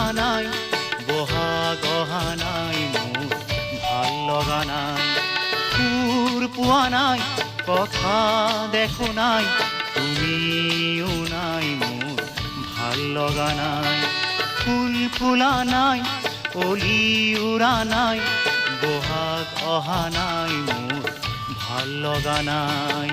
উৰা নাই, বহাগ অহা নাই, মোৰ ভাল লগা নাই। সুৰ পোৱা নাই, কথা দেখো নাই, তুমিও নাই, মোৰ ভাল লগা নাই। ফুল ফুলা নাই, কলি উৰা নাই, বহাগ অহা নাই, মোৰ ভাল লগা নাই।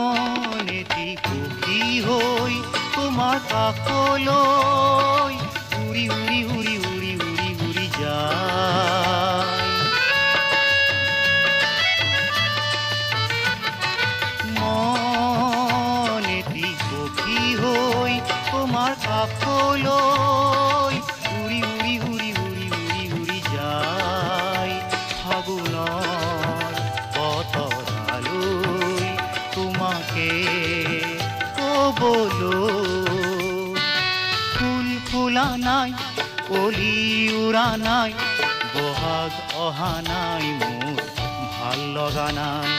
মনেটি সুখী হৈ তোমাৰ কাষলৈ উৰি উৰি উৰি উৰি উৰি উৰি যায়। মনেটি সুখী হৈ তোমাৰ কাষলৈ উৰি উৰি উৰি উৰি উৰি উৰি যায়। ফাগুনৰ বতৰালৈ তোমাকে ক'বলৈ ফুল ফুলা নাই, কলি উৰা নাই, বহাগ অহা নাই, মোৰ ভাল লগা নাই।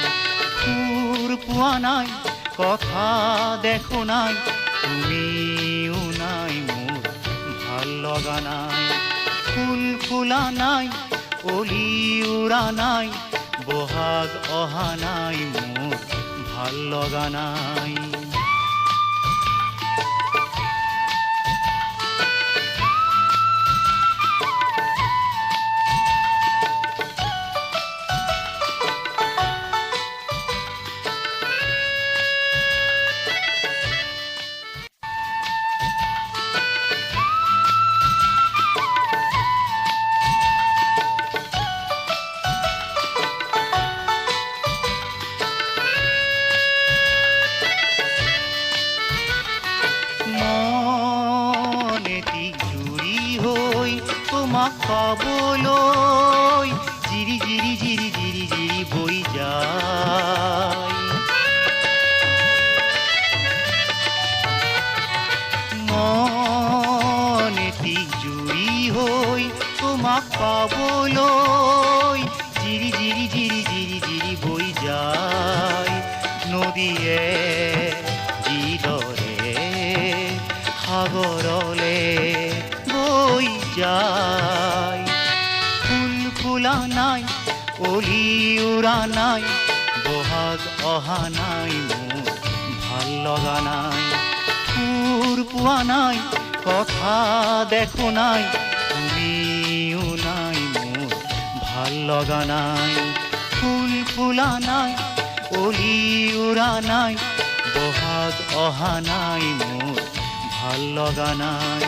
সুৰ পোৱা নাই, কথা দেখো নাই, তুমিও নাই, মোৰ ভাল লগা নাই। ফুল ফুলা নাই, কলি উৰা নাই, বহাগ অহা নাই, মোৰ ভাল লগা নাই। মনেটি জুৰি হৈ তোমাক পাবলৈ জিৰি জিৰি জিৰি জিৰি জিৰি বৈ যায়। মনেটি জুৰি হৈ তোমাক পাবলৈ জিৰি জিৰি জিৰি জিৰি জিৰি বৈ যায়। নদীয়ে যিদৰে সাগৰলে বৈ যায়। ফুল ফুলা নাই, কলি উৰা নাই, বহাগ অহা নাই, মোৰ ভাল লগা নাই। সুৰ পোৱা নাই, কথা দেখো নাই, তুমিও নাই, মোৰ ভাল লগা নাই। ফুল ফুলা নাই, কলি উৰা নাই, বহাগ অহা নাই, মোৰ ভাল লগা নাই।